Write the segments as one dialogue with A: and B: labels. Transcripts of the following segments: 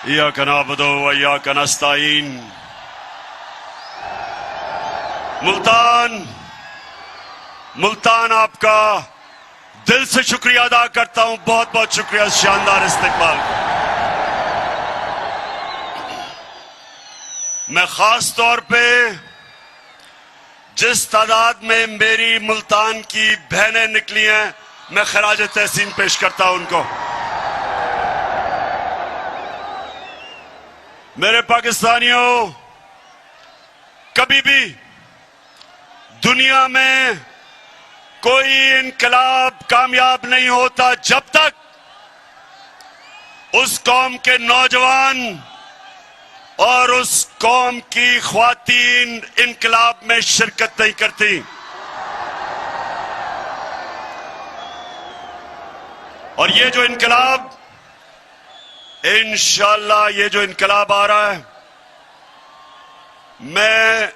A: इय्याका नअबुदु व इय्याका नस्तईन। मुल्तान आपका दिल से शुक्रिया अदा करता हूं। बहुत बहुत शुक्रिया शानदार इस्तकबाल का। मैं खास तौर पे जिस तादाद में मेरी मुल्तान की बहनें निकली हैं, मैं खराज तहसीन पेश करता हूं उनको। मेरे पाकिस्तानियों, कभी भी दुनिया में कोई इनकलाब कामयाब नहीं होता जब तक उस कौम के नौजवान और उस कौम की ख्वातीन इनकलाब में शिरकत नहीं करती। और ये जो इनकलाब, इंशाअल्लाह ये जो इनकलाब आ रहा है, मैं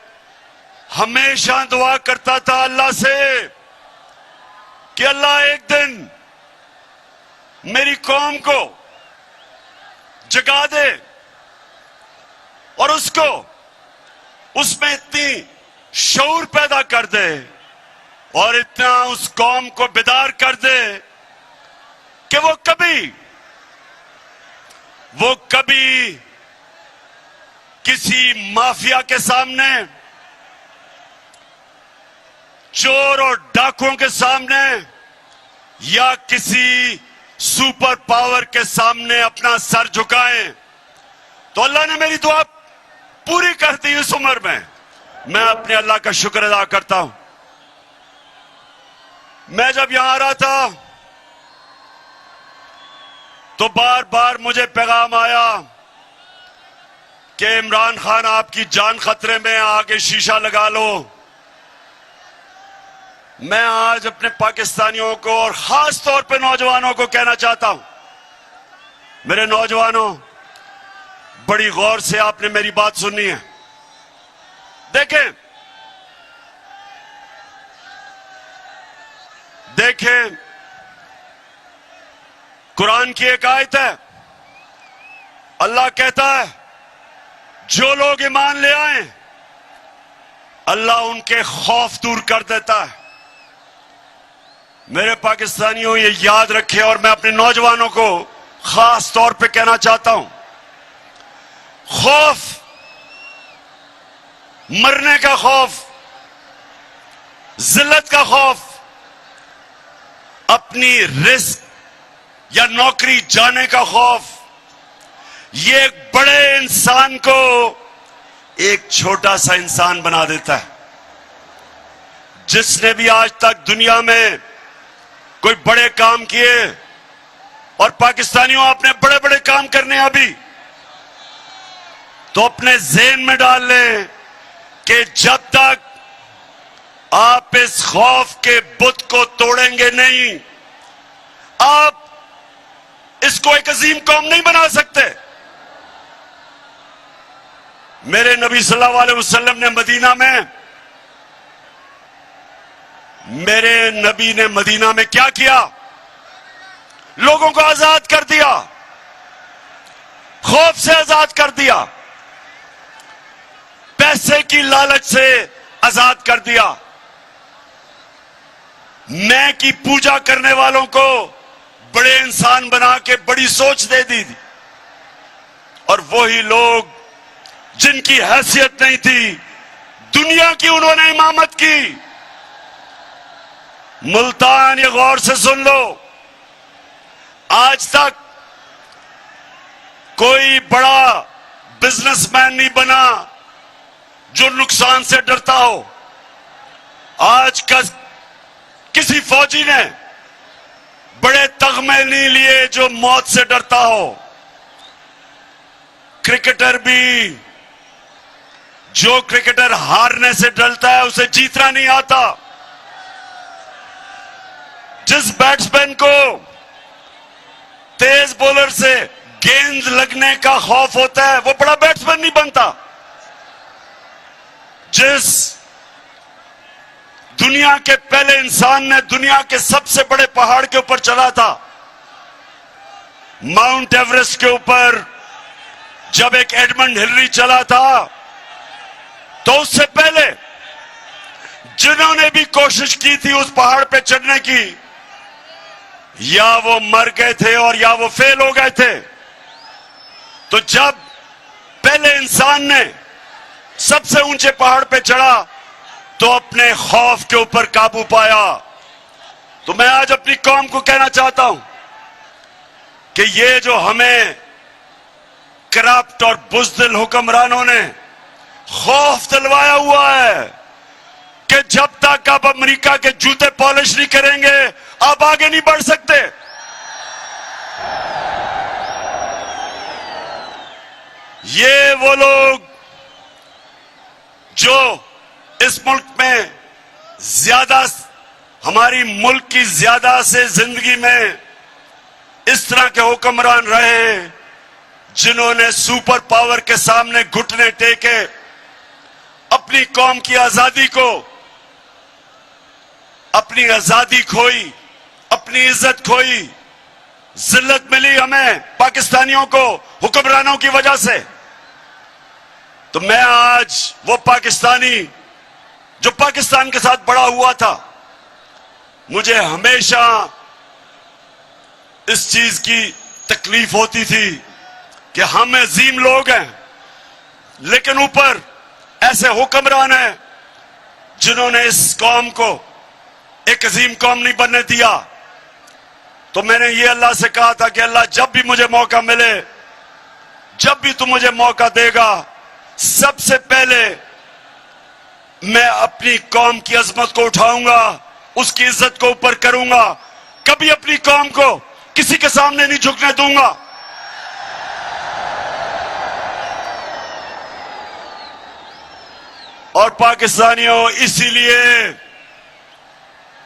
A: हमेशा दुआ करता था अल्लाह से कि अल्लाह एक दिन मेरी कौम को जगा दे और उसको उसमें इतनी शऊर पैदा कर दे और इतना उस कौम को बेदार कर दे कि वो कभी किसी माफिया के सामने, चोर और डाकुओं के सामने या किसी सुपर पावर के सामने अपना सर झुकाएं। तो अल्लाह ने मेरी दुआ पूरी कर दी इस उम्र में। मैं अपने अल्लाह का शुक्र अदा करता हूं। मैं जब यहां आ रहा था तो बार बार मुझे पैगाम आया कि इमरान खान आपकी जान खतरे में, आगे शीशा लगा लो। मैं आज अपने पाकिस्तानियों को और खास तौर पे नौजवानों को कहना चाहता हूं, मेरे नौजवानों, बड़ी गौर से आपने मेरी बात सुननी है। देखें, कुरान की एक आयत है, अल्लाह कहता है जो लोग ईमान ले आए अल्लाह उनके खौफ दूर कर देता है। मेरे पाकिस्तानियों, ये याद रखें और मैं अपने नौजवानों को खास तौर पे कहना चाहता हूं, खौफ, मरने का खौफ, जिल्लत का खौफ, अपनी रिस्क या नौकरी जाने का खौफ, ये एक बड़े इंसान को एक छोटा सा इंसान बना देता है। जिसने भी आज तक दुनिया में कोई बड़े काम किए, और पाकिस्तानियों आपने बड़े बड़े काम करने हैं अभी, तो अपने ज़हन में डाल लें कि जब तक आप इस खौफ के बुत को तोड़ेंगे नहीं, आप इसको एक अजीम कौम नहीं बना सकते। मेरे नबी सल्लल्लाहु अलैहि वसल्लम ने मदीना में क्या किया? लोगों को आजाद कर दिया, खौफ से आजाद कर दिया, पैसे की लालच से आजाद कर दिया, मैं की पूजा करने वालों को बड़े इंसान बना के बड़ी सोच दे दी। और वही लोग जिनकी हैसियत नहीं थी, दुनिया की उन्होंने इमामत की। मुल्तान, ये गौर से सुन लो, आज तक कोई बड़ा बिजनेसमैन नहीं बना जो नुकसान से डरता हो। आज का किसी फौजी ने बड़े तगमे नहीं लिए जो मौत से डरता हो। क्रिकेटर भी, जो क्रिकेटर हारने से डरता है उसे जीतना नहीं आता। जिस बैट्समैन को तेज बॉलर से गेंद लगने का खौफ होता है वो बड़ा बैट्समैन नहीं बनता। जिस दुनिया के पहले इंसान ने दुनिया के सबसे बड़े पहाड़ के ऊपर चला था, माउंट एवरेस्ट के ऊपर, जब एक एडमंड हिलरी चला था तो उससे पहले जिन्होंने भी कोशिश की थी उस पहाड़ पे चढ़ने की, या वो मर गए थे और या वो फेल हो गए थे। तो जब पहले इंसान ने सबसे ऊंचे पहाड़ पे चढ़ा तो अपने खौफ के ऊपर काबू पाया। तो मैं आज अपनी कौम को कहना चाहता हूं कि ये जो हमें करप्ट और बुज़दिल हुक्मरानों ने खौफ दिलवाया हुआ है कि जब तक आप अमेरिका के जूते पॉलिश नहीं करेंगे आप आगे नहीं बढ़ सकते। ये वो लोग जो इस मुल्क में ज्यादा, हमारी मुल्क की ज्यादा से जिंदगी में इस तरह के हुक्मरान रहे जिन्होंने सुपर पावर के सामने घुटने टेके, अपनी कौम की आजादी को, अपनी आजादी खोई, अपनी इज्जत खोई, जिल्लत मिली हमें पाकिस्तानियों को हुक्मरानों की वजह से। तो मैं आज वो पाकिस्तानी जो पाकिस्तान के साथ बड़ा हुआ था, मुझे हमेशा इस चीज की तकलीफ होती थी कि हम अजीम लोग हैं लेकिन ऊपर ऐसे हुक्मरान हैं जिन्होंने इस कौम को एक अजीम कौम नहीं बनने दिया। तो मैंने ये अल्लाह से कहा था कि अल्लाह जब भी मुझे मौका मिले, जब भी तू मुझे मौका देगा, सबसे पहले मैं अपनी कौम की अजमत को उठाऊंगा, उसकी इज्जत को ऊपर करूंगा, कभी अपनी कौम को किसी के सामने नहीं झुकने दूंगा। और पाकिस्तानियों,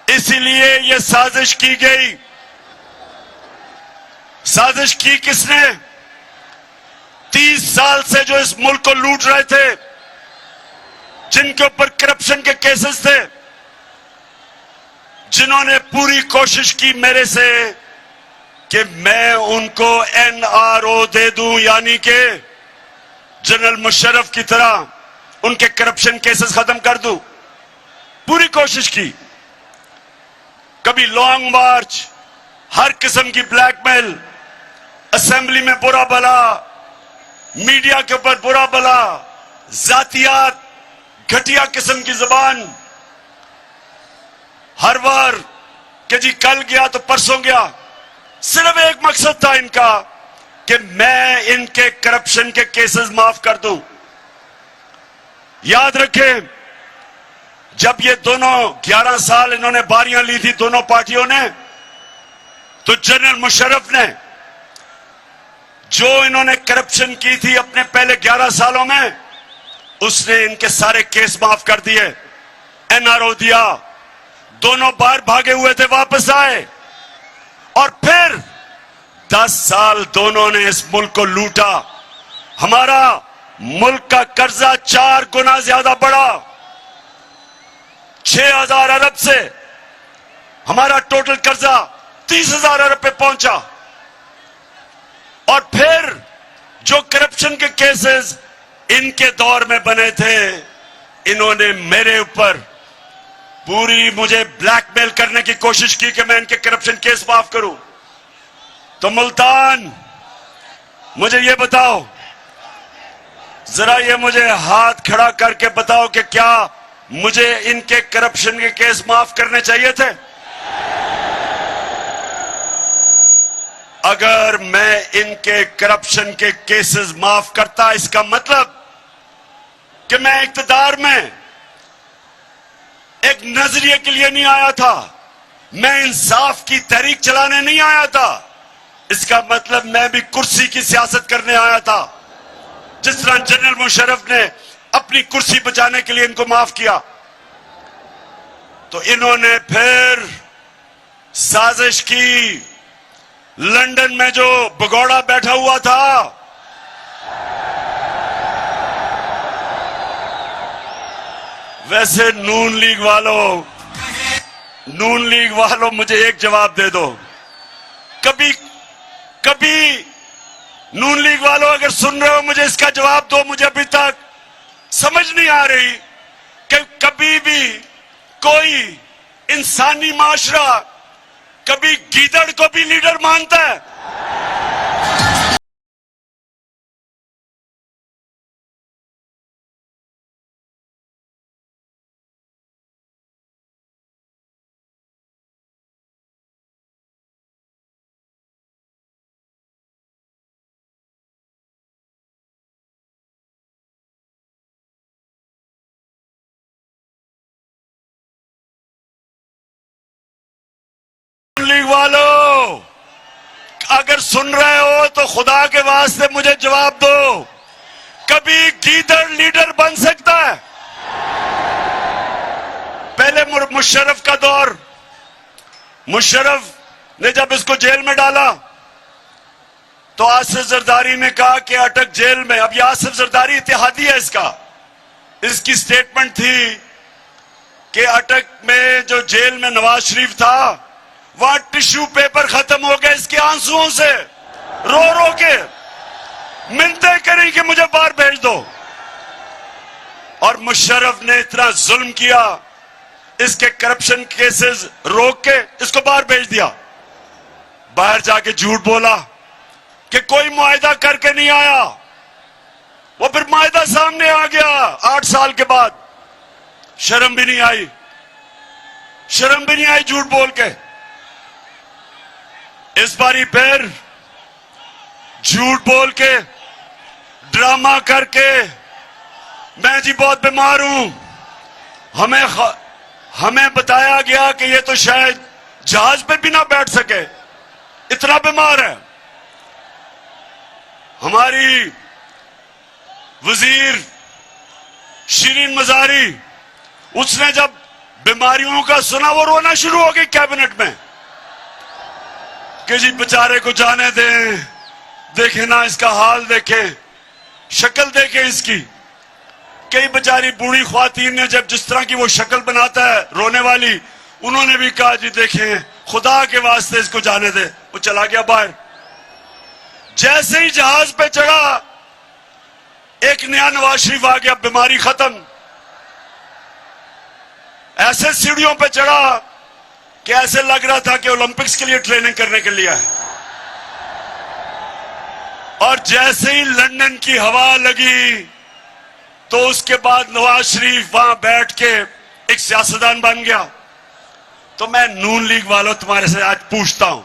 A: इसीलिए ये साजिश की गई। साजिश की किसने? 30 साल से जो इस मुल्क को लूट रहे थे, जिनके ऊपर करप्शन के केसेस थे, जिन्होंने पूरी कोशिश की मेरे से कि मैं उनको NRO दे दूं, यानी कि जनरल मुशर्रफ की तरह उनके करप्शन केसेस खत्म कर दूं। पूरी कोशिश की, कभी लॉन्ग मार्च, हर किस्म की ब्लैकमेल, असेंबली में बुरा भला, मीडिया के ऊपर बुरा भला, जातियात, घटिया किस्म की जुबान, हर बार कि जी कल गया तो परसों गया। सिर्फ एक मकसद था इनका कि मैं इनके करप्शन के केसेस माफ कर दूं। याद रखें, जब ये दोनों 11 साल इन्होंने बारियां ली थी दोनों पार्टियों ने, तो जनरल मुशर्रफ ने जो इन्होंने करप्शन की थी अपने पहले 11 सालों में, उसने इनके सारे केस माफ कर दिए, NRO दिया। दोनों बार भागे हुए थे, वापस आए, और फिर 10 साल दोनों ने इस मुल्क को लूटा। हमारा मुल्क का कर्जा 4 गुना ज्यादा बढ़ा, 6,000 अरब से हमारा टोटल कर्जा 30,000 अरब पे पहुंचा। और फिर जो करप्शन के केसेस इनके दौर में बने थे, इन्होंने मेरे ऊपर पूरी मुझे ब्लैकमेल करने की कोशिश की कि मैं इनके करप्शन केस माफ करूं। तो मुल्तान, मुझे ये बताओ, जरा ये मुझे हाथ खड़ा करके बताओ कि क्या मुझे इनके करप्शन के केस माफ करने चाहिए थे? अगर मैं इनके करप्शन के केसेस माफ करता, इसका मतलब कि मैं इक्तदार में एक नजरिए के लिए नहीं आया था, मैं इंसाफ की तहरीक चलाने नहीं आया था। इसका मतलब मैं भी कुर्सी की सियासत करने आया था। जिस तरह जनरल मुशर्रफ ने अपनी कुर्सी बचाने के लिए इनको माफ किया, तो इन्होंने फिर साजिश की। लंदन में जो भगोड़ा बैठा हुआ था, वैसे नून लीग वालों मुझे एक जवाब दे दो, कभी नून लीग वालों अगर सुन रहे हो मुझे इसका जवाब दो। मुझे अभी तक समझ नहीं आ रही कि कभी भी कोई इंसानी माशरा कभी गीदड़ को भी लीडर मानता है। लीग वालों अगर सुन रहे हो तो खुदा के वास्ते मुझे जवाब दो, कभी गीदड़ लीडर बन सकता है? पहले मुशर्रफ का दौर, मुशर्रफ ने जब इसको जेल में डाला तो आसिफ जरदारी ने कहा कि अटक जेल में। अब ये आसिफ जरदारी इत्तेहादी है इसकी स्टेटमेंट थी कि अटक में जो जेल में नवाज शरीफ था वहां टिश्यू पेपर खत्म हो गए इसके आंसुओं से, रो रो के मिन्नतें करी कि मुझे बाहर भेज दो। और मुशर्रफ ने इतना जुल्म किया, इसके करप्शन केसेस रोक के इसको बाहर भेज दिया। बाहर जाके झूठ बोला कि कोई मुआहदा करके नहीं आया। वो फिर मुआहदा सामने आ गया 8 साल के बाद। शर्म भी नहीं आई, शर्म भी नहीं आई झूठ बोल के। इस बारी फिर झूठ बोल के, ड्रामा करके, मैं जी बहुत बीमार हूं, हमें बताया गया कि ये तो शायद जहाज पे भी ना बैठ सके, इतना बीमार है। हमारी वजीर शिरीन मजारी, उसने जब बीमारियों का सुना वो रोना शुरू हो गई कैबिनेट में कि जी बेचारे को जाने दें, देखें ना इसका हाल, देखें शक्ल, देखें इसकी। कई बेचारी बूढ़ी ख्वातीन ने जब जिस तरह की वो शक्ल बनाता है रोने वाली, उन्होंने भी कहा जी देखें खुदा के वास्ते इसको जाने दे। वो चला गया बाहर। जैसे ही जहाज पे चढ़ा एक नया नवाज शरीफ आ गया, बीमारी खत्म। ऐसे सीढ़ियों पे चढ़ा कि ऐसे लग रहा था कि ओलंपिक्स के लिए ट्रेनिंग करने के लिए है। और जैसे ही लंदन की हवा लगी तो उसके बाद नवाज शरीफ वहां बैठ के एक सियासतदान बन गया। तो मैं नून लीग वालों तुम्हारे से आज पूछता हूं,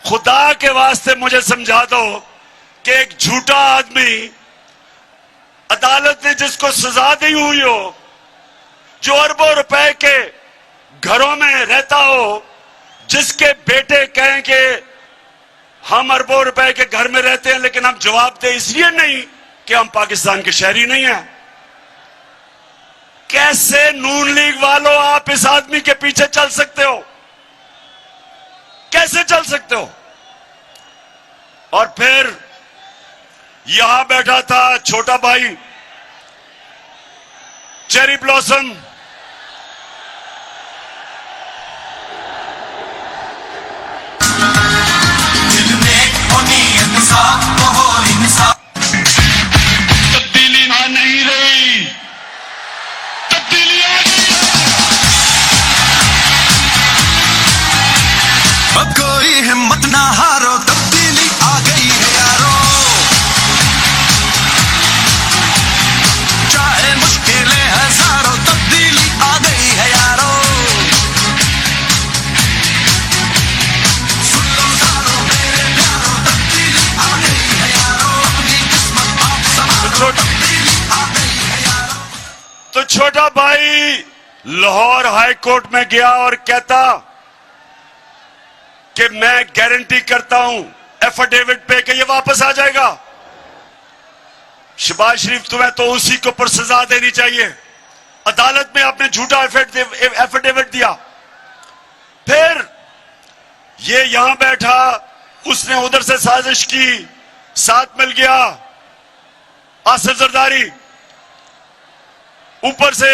A: खुदा के वास्ते मुझे समझा दो कि एक झूठा आदमी अदालत ने जिसको सजा दी हुई हो, जो अरबों रुपए के घरों में रहता हो, जिसके बेटे कहें कि हम अरबों रुपए के घर में रहते हैं लेकिन हम जवाब दे इसलिए नहीं कि हम पाकिस्तान के शहरी नहीं हैं। कैसे नून लीग वालों आप इस आदमी के पीछे चल सकते हो? कैसे चल सकते हो? और फिर यहां बैठा था छोटा भाई चेरी ब्लॉसम, तब्दीली आ नहीं रही, तब्दीली आ गई।
B: अब कोई हिम्मत ना हारो, तब्दीली आ गई है यारो। चाहे मुश्किलें हजारों, तब्दीली आ गई है यारो। सुन लो सारो मेरे प्यारो, तब्दीली आ गई है यारो। अपनी किस्मत आप संभालो, तब्दीली आ गई है यारो।
A: तो छोटा भाई लाहौर हाई कोर्ट में गया और कहता कि मैं गारंटी करता हूं एफिडेविट पे कि ये वापस आ जाएगा। शहबाज शरीफ तुम्हें तो उसी को पर सजा देनी चाहिए। अदालत में आपने झूठा एफिडेविट दिया, फिर ये यहां बैठा, उसने उधर से साजिश की, साथ मिल गया आसिफ जरदारी, ऊपर से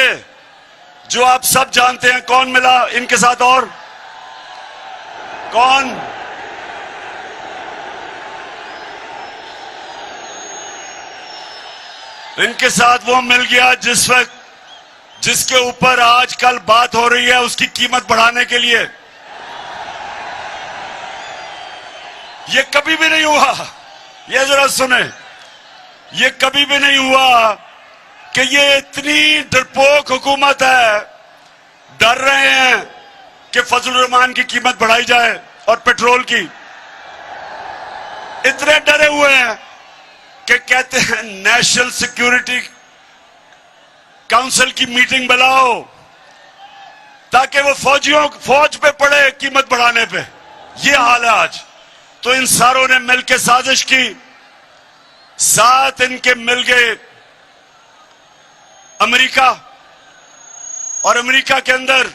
A: जो आप सब जानते हैं कौन मिला इनके साथ, और कौन? इनके साथ वो मिल गया जिसके ऊपर आजकल बात हो रही है उसकी कीमत बढ़ाने के लिए। ये कभी भी नहीं हुआ, ये जरा सुने, ये कभी भी नहीं हुआ कि ये इतनी डरपोक हुकूमत है, डर रहे हैं कि फजलुर रहमान की कीमत बढ़ाई जाए और पेट्रोल की। इतने डरे हुए हैं कि कहते हैं नेशनल सिक्योरिटी काउंसिल की मीटिंग बुलाओ ताकि वो फौज पे पड़े कीमत बढ़ाने पे। ये हाल है आज। तो इन सारों ने मिलकर साजिश की, साथ इनके मिल गए अमेरिका, और अमेरिका के अंदर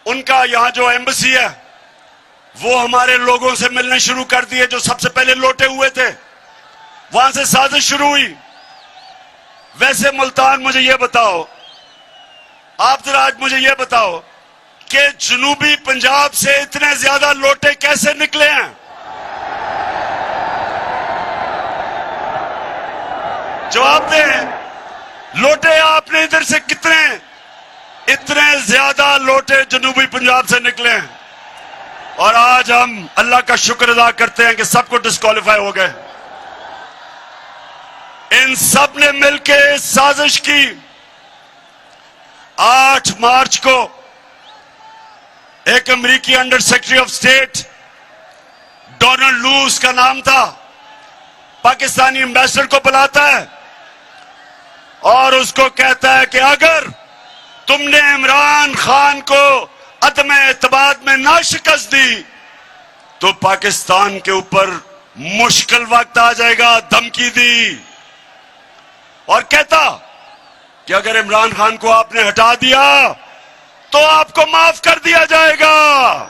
A: उनका यहां जो एम्बेसी है वो हमारे लोगों से मिलने शुरू कर दिए जो सबसे पहले लौटे हुए थे। वहां से साजिश शुरू हुई। वैसे मुल्तान, मुझे यह बताओ, आप जरा आज मुझे यह बताओ कि जनूबी पंजाब से इतने ज्यादा लौटे कैसे निकले हैं? जवाब दें। लौटे आपने इधर से कितने, इतने ज्यादा लौटे जनूबी पंजाब से निकले हैं। और आज हम अल्लाह का शुक्र अदा करते हैं कि सबको डिस्क्वालीफाई हो गए। इन सब ने मिलकर साजिश की। 8 मार्च को एक अमेरिकी under secretary of state, Donald लू उसका नाम था, पाकिस्तानी एम्बेसडर को बुलाता है और उसको कहता है कि अगर तुमने इमरान खान को अदम एतमाद में ना शिकस्त दी तो पाकिस्तान के ऊपर मुश्किल वक्त आ जाएगा। धमकी दी और कहता कि अगर इमरान खान को आपने हटा दिया तो आपको माफ कर दिया जाएगा।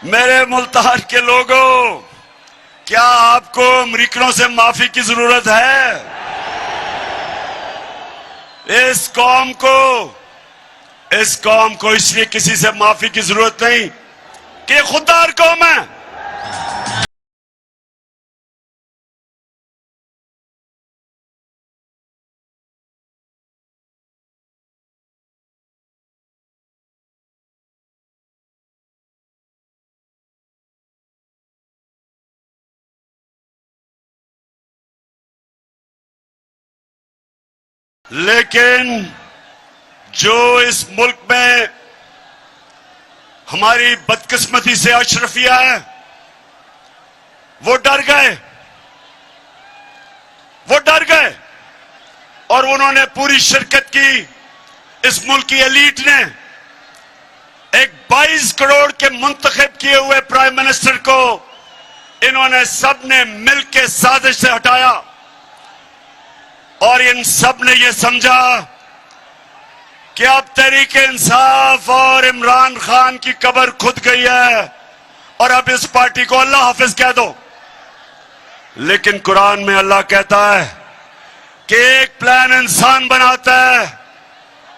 A: मेरे मुल्तान के लोगों, क्या आपको अमरीकनों से माफी की जरूरत है? इस कौम को इसलिए किसी से माफी की जरूरत नहीं कि खुददार कौम है। लेकिन जो इस मुल्क में हमारी बदकिस्मती से अशरफिया है, वो डर गए और उन्होंने पूरी शिरकत की। इस मुल्क की एलीट ने एक 22 करोड़ के मुंतखब किए हुए प्राइम मिनिस्टर को इन्होंने सबने मिलकर साजिश से हटाया और इन सब ने यह समझा कि अब तहरीक इंसाफ और इमरान खान की कब्र खुद गई है और अब इस पार्टी को अल्लाह हाफिज कह दो। लेकिन कुरान में अल्लाह कहता है कि एक प्लान इंसान बनाता है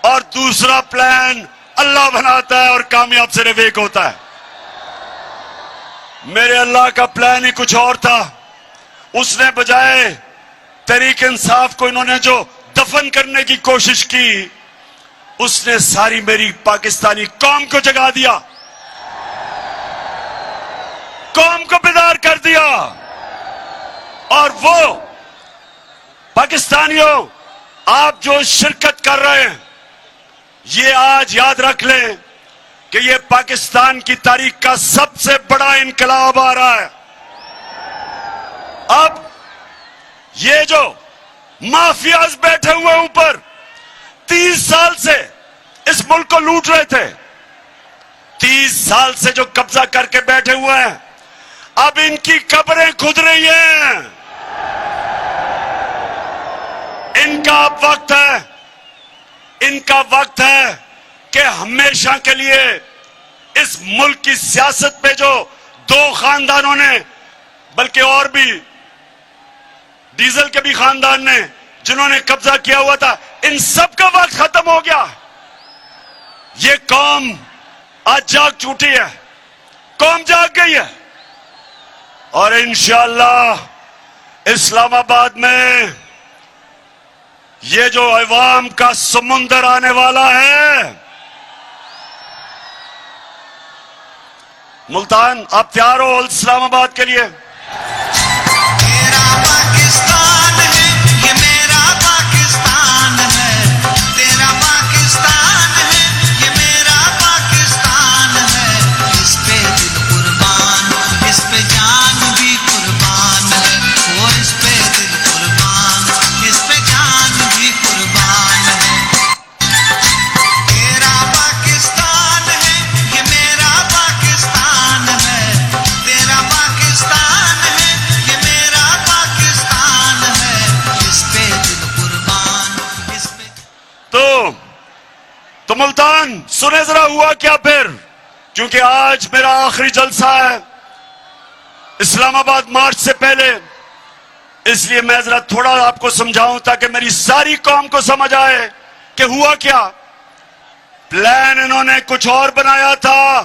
A: और दूसरा प्लान अल्लाह बनाता है और कामयाब सिर्फ एक होता है। मेरे अल्लाह का प्लान ही कुछ और था। उसने बजाय तहरीक इंसाफ को इन्होंने जो दफन करने की कोशिश की, उसने सारी मेरी पाकिस्तानी कौम को जगा दिया, कौम को बेदार कर दिया। और वो पाकिस्तानियों, आप जो शिरकत कर रहे हैं, ये आज याद रख लें कि ये पाकिस्तान की तारीख का सबसे बड़ा इनकलाब आ रहा है। अब ये जो माफियाज बैठे हुए ऊपर 30 साल से इस मुल्क को लूट रहे थे, 30 साल से जो कब्जा करके बैठे हुए हैं, अब इनकी कब्रें खुद रही हैं। इनका वक्त है कि हमेशा के लिए इस मुल्क की सियासत पे जो 2 खानदानों ने, बल्कि और भी डीजल के भी खानदान ने जिन्होंने कब्जा किया हुआ था, इन सब का वक्त खत्म हो गया। ये कौम आज जाग चुकी है, कौम जाग गई है और इंशाअल्लाह इस्लामाबाद में ये जो अवाम का समुंदर आने वाला है, मुल्तान आप तैयार हो इस्लामाबाद के लिए?
B: तेरा पाकिस्तान है, ये मेरा पाकिस्तान है। तेरा पाकिस्तान है, ये मेरा पाकिस्तान है। इस पे दिल कुर्बान, इस पे जान भी कुर्बान है। वो इस पे दिल कुर्बान, इस पे जान भी कुर्बान है। तेरा पाकिस्तान है, ये मेरा पाकिस्तान है। तेरा पाकिस्तान है, ये मेरा पाकिस्तान है। इस पे दिल कुर्बान, इस पे
A: तो मुल्तान सुने जरा हुआ क्या फिर, क्योंकि आज मेरा आखिरी जलसा है इस्लामाबाद मार्च से पहले, इसलिए मैं जरा थोड़ा आपको समझाऊं ताकि मेरी सारी कौम को समझ आए कि हुआ क्या। प्लान इन्होंने कुछ और बनाया था,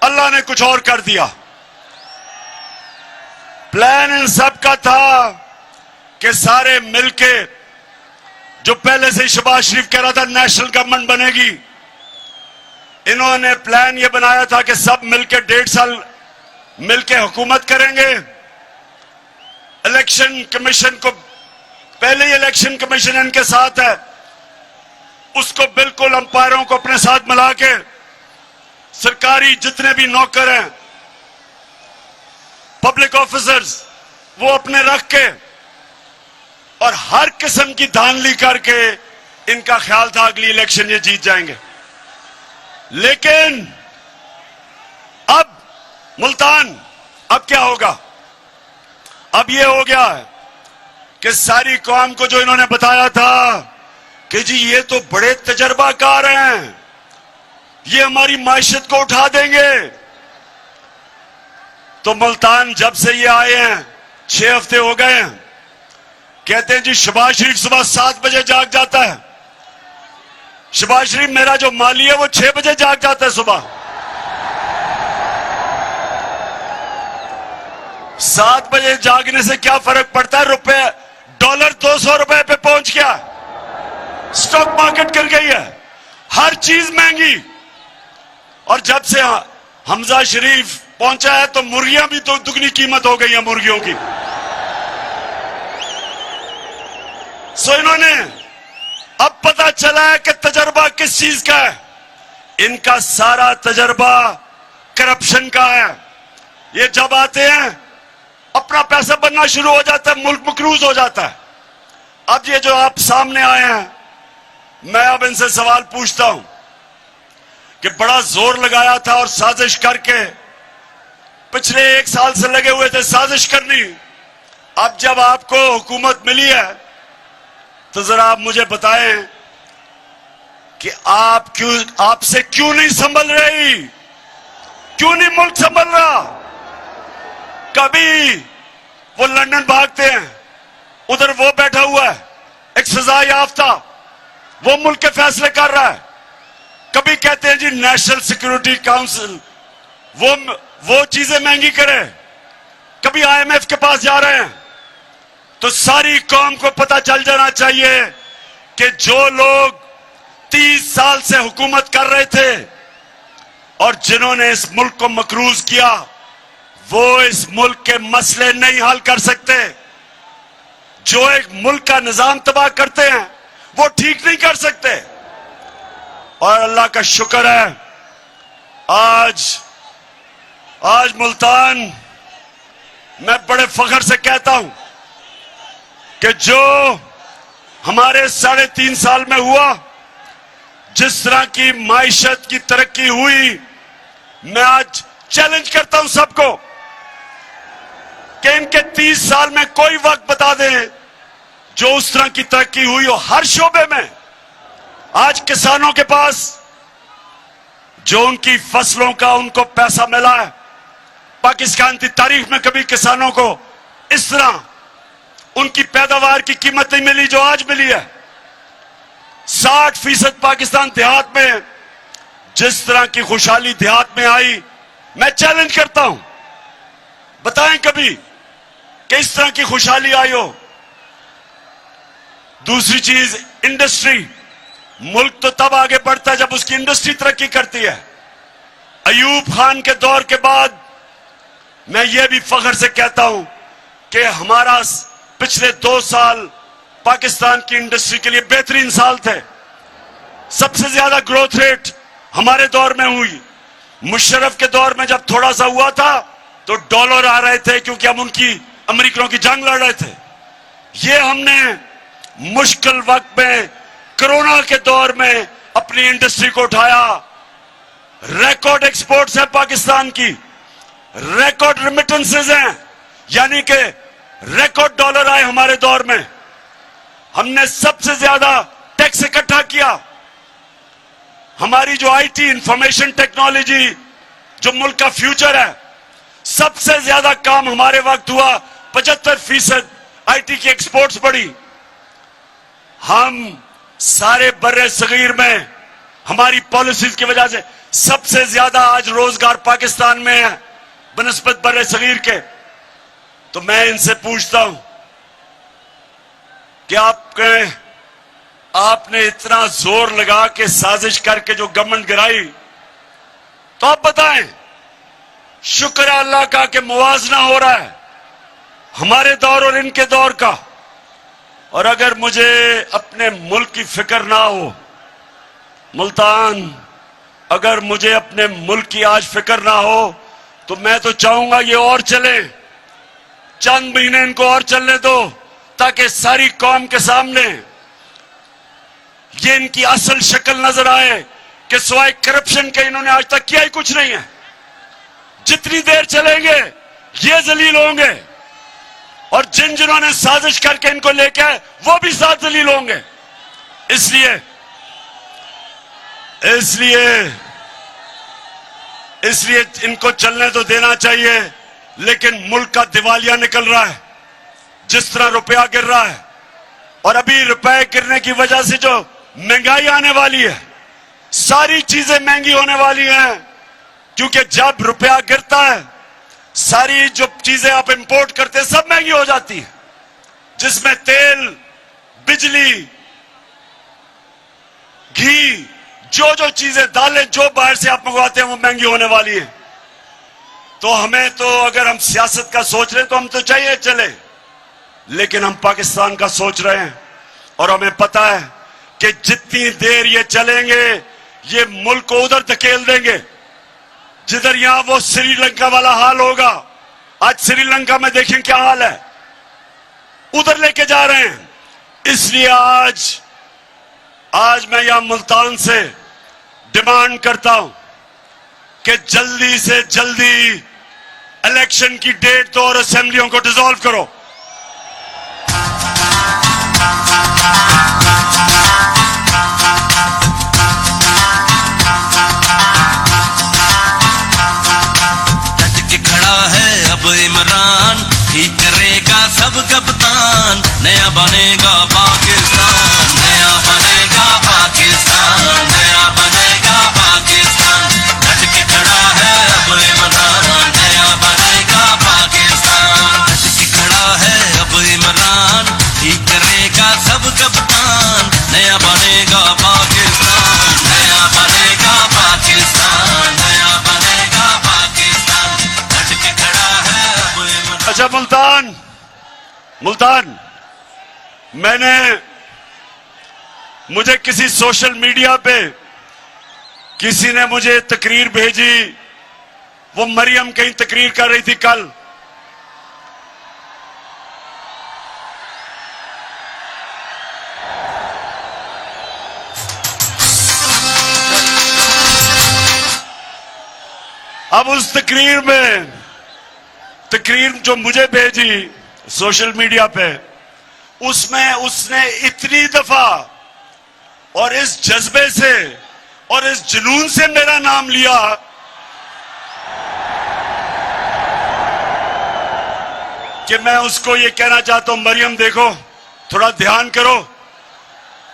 A: अल्लाह ने कुछ और कर दिया। प्लान इन सब का था कि सारे मिलके, जो पहले से ही शहबाज शरीफ कह रहा था नेशनल गवर्नमेंट बनेगी, इन्होंने प्लान ये बनाया था कि सब मिलके 1.5 साल मिलके हुकूमत करेंगे। इलेक्शन कमीशन को, पहले ही इलेक्शन कमीशन इनके साथ है, उसको बिल्कुल अंपायरों को अपने साथ मिला के सरकारी जितने भी नौकर हैं, पब्लिक ऑफिसर्स, वो अपने रख के और हर किस्म की धांधली करके इनका ख्याल था अगली इलेक्शन ये जीत जाएंगे। लेकिन अब मुल्तान अब क्या होगा? अब ये हो गया है कि सारी कौम को जो इन्होंने बताया था कि जी ये तो बड़े तजर्बाकार हैं, ये हमारी मायशत को उठा देंगे, तो मुल्तान जब से ये आए हैं 6 हफ्ते हो गए हैं, कहते हैं जी शहबाज शरीफ सुबह 7 बजे जाग जाता है। शहबाज शरीफ मेरा जो माली है वो 6 बजे जाग जाता है सुबह। 7 बजे जागने से क्या फर्क पड़ता है? रुपए डॉलर 200 रुपए पे पहुंच गया, स्टॉक मार्केट गिर गई है, हर चीज महंगी। और जब से हमजा शरीफ पहुंचा है तो मुर्गियां भी तो दुगनी कीमत हो गई है मुर्गियों की। सो इन्होंने अब पता चला है कि तजर्बा किस चीज का है। इनका सारा तजर्बा करप्शन का है। ये जब आते हैं अपना पैसा बनना शुरू हो जाता है, मुल्क मकरूज हो जाता है। अब ये जो आप सामने आए हैं, मैं अब इनसे सवाल पूछता हूं कि बड़ा जोर लगाया था और साजिश करके पिछले 1 साल से लगे हुए थे साजिश करनी। अब जब आपको हुकूमत मिली है तो जरा आप मुझे बताएं कि आपसे क्यों नहीं संभल रही, क्यों नहीं मुल्क संभल रहा? कभी वो लंदन भागते हैं, उधर वो बैठा हुआ है एक सजा याफ्ता, वो मुल्क के फैसले कर रहा है। कभी कहते हैं जी नेशनल सिक्योरिटी काउंसिल वो चीजें महंगी करे, कभी IMF के पास जा रहे हैं। तो सारी कौम को पता चल जाना चाहिए कि जो लोग 30 साल से हुकूमत कर रहे थे और जिन्होंने इस मुल्क को मकरूज किया, वो इस मुल्क के मसले नहीं हल कर सकते। जो एक मुल्क का निजाम तबाह करते हैं वो ठीक नहीं कर सकते। और अल्लाह का शुक्र है आज मुल्तान, मैं बड़े फख्र से कहता हूं कि जो हमारे 3.5 साल में हुआ, जिस तरह की माइशत की तरक्की हुई, मैं आज चैलेंज करता हूं सबको कि इनके 30 साल में कोई वक्त बता दें जो उस तरह की तरक्की हुई हो हर शोबे में। आज किसानों के पास जो उनकी फसलों का उनको पैसा मिला है, पाकिस्तान की तारीख में कभी किसानों को इस तरह उनकी पैदावार की कीमत नहीं मिली जो आज मिली है। 60% पाकिस्तान देहात में जिस तरह की खुशहाली देहात में आई, मैं चैलेंज करता हूं, बताएं कभी कि इस तरह की खुशहाली आई हो। दूसरी चीज इंडस्ट्री, मुल्क तो तब आगे बढ़ता है जब उसकी इंडस्ट्री तरक्की करती है। अयूब खान के दौर के बाद मैं ये भी फख्र से कहता हूं कि हमारा पिछले 2 साल पाकिस्तान की इंडस्ट्री के लिए बेहतरीन साल थे। सबसे ज्यादा ग्रोथ रेट हमारे दौर में हुई। मुशर्रफ के दौर में जब थोड़ा सा हुआ था तो डॉलर आ रहे थे क्योंकि हम उनकी अमेरिकनों की जंग लड़ रहे थे। ये हमने मुश्किल वक्त में कोरोना के दौर में अपनी इंडस्ट्री को उठाया। रिकॉर्ड एक्सपोर्ट्स है पाकिस्तान की, रिकॉर्ड रिमिटेंसेज हैं, यानी कि रिकॉर्ड डॉलर आए हमारे दौर में। हमने सबसे ज्यादा टैक्स इकट्ठा किया। हमारी जो आईटी इंफॉर्मेशन टेक्नोलॉजी जो मुल्क का फ्यूचर है, सबसे ज्यादा काम हमारे वक्त हुआ। 75% आईटी की एक्सपोर्ट्स बढ़ी। हम सारे बर्रे सगीर में हमारी पॉलिसीज की वजह से सबसे ज्यादा आज रोजगार पाकिस्तान में है बनस्बत बर्रे सगीर के। तो मैं इनसे पूछता हूं कि आपने इतना जोर लगा के साजिश करके जो गवर्नमेंट गिराई, तो आप बताएं, शुक्र है अल्लाह का कि मुवाजना हो रहा है हमारे दौर और इनके दौर का। और अगर मुझे अपने मुल्क की फिक्र ना हो मुल्तान, अगर मुझे अपने मुल्क की आज फिक्र ना हो तो मैं तो चाहूंगा ये और चले, चंद महीने इनको और चलने दो ताकि सारी कौम के सामने ये इनकी असल शक्ल नजर आए कि सिवाय करप्शन के इन्होंने आज तक किया ही कुछ नहीं है। जितनी देर चलेंगे ये जलील होंगे और जिन्होंने साजिश करके इनको लेके आए वो भी साथ जलील होंगे। इसलिए इनको चलने तो देना चाहिए, लेकिन मुल्क का दिवालिया निकल रहा है। जिस तरह रुपया गिर रहा है और अभी रुपए गिरने की वजह से जो महंगाई आने वाली है, सारी चीजें महंगी होने वाली हैं, क्योंकि जब रुपया गिरता है सारी जो चीजें आप इंपोर्ट करते हैं सब महंगी हो जाती है, जिसमें तेल, बिजली, घी, जो चीजें, दालें जो बाहर से आप मंगवाते हैं वो महंगी होने वाली है। तो हमें तो अगर हम सियासत का सोच रहे हैं तो हम तो चाहिए चले, लेकिन हम पाकिस्तान का सोच रहे हैं और हमें पता है कि जितनी देर ये चलेंगे ये मुल्क को उधर धकेल देंगे जिधर यहां वो श्रीलंका वाला हाल होगा। आज श्रीलंका में देखें क्या हाल है, उधर लेके जा रहे हैं। इसलिए आज मैं यहां मुल्तान से डिमांड करता हूं कि जल्दी से जल्दी इलेक्शन की डेट दो और असेंबलियों को डिसॉल्व करो।
B: इमरान ठीक करेगा सब कप्तान, नया बनेगा पाकिस्तान, नया बनेगा पाकिस्तान, नया बनेगा पाकिस्तान। डट के खड़ा है अब इमरान, नया बनेगा पाकिस्तान। डट के खड़ा है अब इमरान, ठीक करेगा सब कप्तान, नया बनेगा पाकिस्तान, नया बनेगा पाकिस्तान, नया बनेगा पाकिस्तान। डट के खड़ा है अब इमरान।
A: अच्छा मुल्तान, मुझे किसी सोशल मीडिया पे किसी ने मुझे तकरीर भेजी, वो मरियम कहीं तकरीर कर रही थी कल। अब उस तकरीर जो मुझे भेजी सोशल मीडिया पे, उसमें उसने इतनी दफा और इस जज्बे से और इस जुनून से मेरा नाम लिया कि मैं उसको ये कहना चाहता हूं, मरियम देखो, थोड़ा ध्यान करो,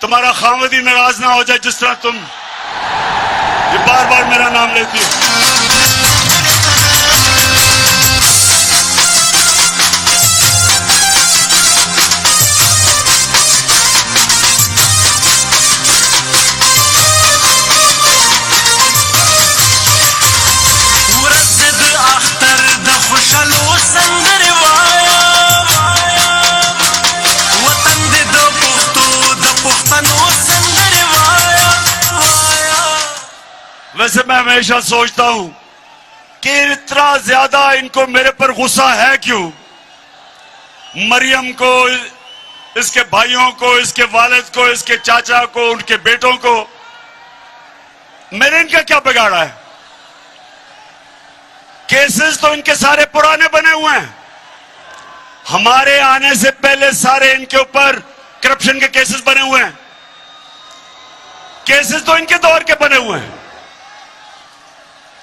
A: तुम्हारा खामद ही नाराज ना हो जाए जिस तरह तुम ये बार बार मेरा नाम लेती हो। वैसे मैं हमेशा सोचता हूं कि इतना ज्यादा इनको मेरे पर गुस्सा है क्यों। मरियम को, इसके भाइयों को, इसके वालिद को, इसके चाचा को, उनके बेटों को, मैंने इनका क्या बिगाड़ा है। केसेस तो इनके सारे पुराने बने हुए हैं। हमारे आने से पहले सारे इनके ऊपर करप्शन के केसेस बने हुए हैं। केसेस तो इनके दौर के बने हुए हैं।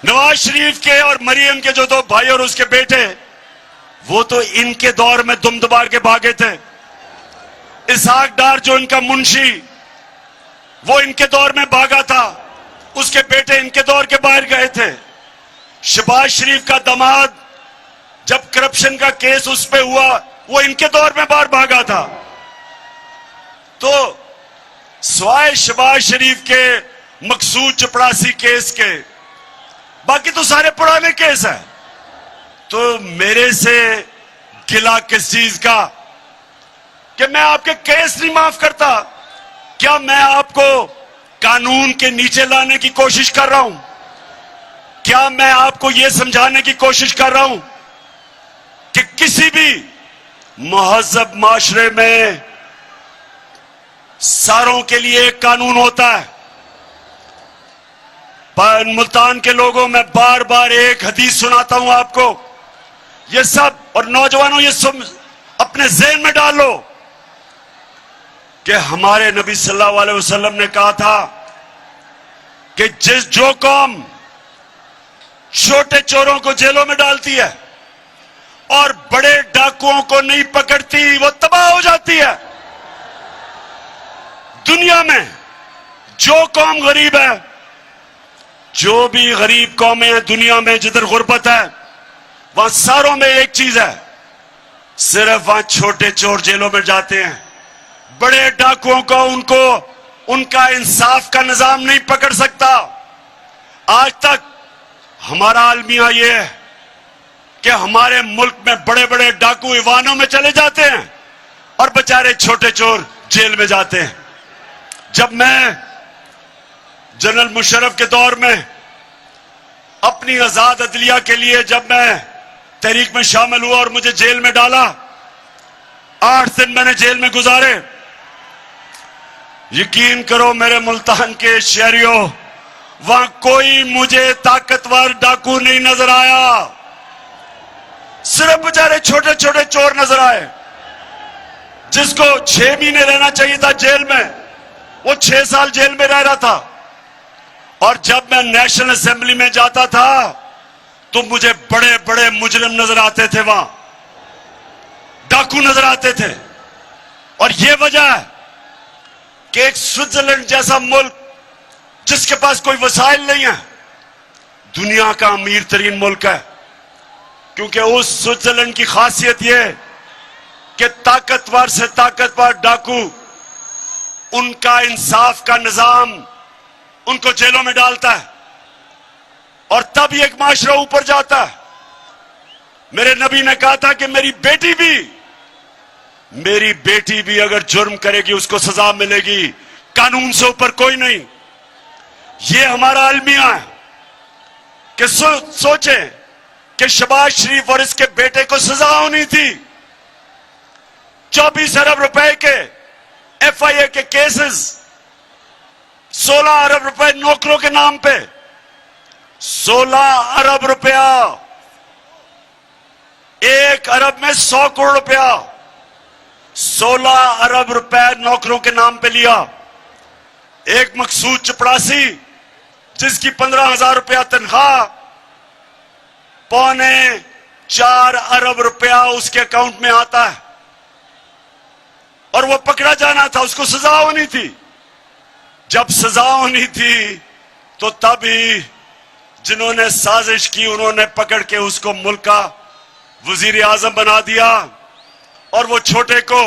A: नवाज शरीफ के और मरियम के जो दो भाई और उसके बेटे, वो तो इनके दौर में दुम दबार के भागे थे। इसहाक डार जो इनका मुंशी, वो इनके दौर में भागा था। उसके बेटे इनके दौर के बाहर गए थे। शहबाज शरीफ का दामाद, जब करप्शन का केस उस पे हुआ, वो इनके दौर में बाहर भागा था। तो स्वाय शहबाज शरीफ के मकसूद चपरासी केस के, बाकी तो सारे पुराने केस हैं। तो मेरे से गिला किस चीज का कि मैं आपके केस नहीं माफ करता? क्या मैं आपको कानून के नीचे लाने की कोशिश कर रहा हूं? क्या मैं आपको यह समझाने की कोशिश कर रहा हूं कि किसी भी महज़ब माशरे में सारों के लिए एक कानून होता है? पर मुल्तान के लोगों में बार बार एक हदीस सुनाता हूं आपको, ये सब, और नौजवानों ये अपने ज़हन में डाल लो कि हमारे नबी सल्लल्लाहु अलैहि वसल्लम ने कहा था कि जो कौम छोटे चोरों को जेलों में डालती है और बड़े डाकुओं को नहीं पकड़ती, वो तबाह हो जाती है। दुनिया में जो कौम गरीब है, जो भी गरीब कौमें हैं दुनिया में, जिधर गुर्बत है, वहां सारों में एक चीज है, सिर्फ वहां छोटे चोर जेलों में जाते हैं। बड़े डाकुओं को, उनका इंसाफ का निजाम नहीं पकड़ सकता। आज तक हमारा अलमिया ये है कि हमारे मुल्क में बड़े बड़े डाकू ईवानों में चले जाते हैं और बेचारे छोटे चोर जेल में जाते हैं। जब मैं जनरल मुशर्रफ के दौर में अपनी आजाद अदलिया के लिए जब मैं तहरीक में शामिल हुआ और मुझे जेल में डाला, 8 दिन मैंने जेल में गुजारे। यकीन करो मेरे मुल्तान के शहरियों, वहां कोई मुझे ताकतवर डाकू नहीं नजर आया, सिर्फ बेचारे छोटे छोटे चोर नजर आए। जिसको 6 महीने रहना चाहिए था जेल में, वो 6 साल जेल में रह रहा था। और जब मैं नेशनल असेंबली में जाता था तो मुझे बड़े बड़े मुजरिम नजर आते थे, वहां डाकू नजर आते थे। और यह वजह है कि एक स्विट्जरलैंड जैसा मुल्क जिसके पास कोई वसाइल नहीं है, दुनिया का अमीर तरीन मुल्क है, क्योंकि उस स्विट्जरलैंड की खासियत यह है कि ताकतवर से ताकतवर डाकू, उनका इंसाफ का निजाम उनको जेलों में डालता है और तब एक माशरा ऊपर जाता है। मेरे नबी ने कहा था कि मेरी बेटी भी अगर जुर्म करेगी उसको सजा मिलेगी, कानून से ऊपर कोई नहीं। ये हमारा अलमिया है कि सोचें कि शहबाज शरीफ और इसके बेटे को सजा होनी थी। 24 अरब रुपए के FIA के केसेस, 16 अरब रुपए नौकरों के नाम पे, 16 अरब रुपया, 1 अरब में 100 करोड़ रुपया, 16 अरब रुपए नौकरों के नाम पे लिया। एक मकसूद चपरासी जिसकी 15,000 रुपया तनख्वाह, 4.25 अरब रुपया उसके अकाउंट में आता है और वो पकड़ा जाना था, उसको सजा होनी थी। जब सजा होनी थी तो तभी जिन्होंने साजिश की उन्होंने पकड़ के उसको मुल्क का वजीर आजम बना दिया और वो छोटे को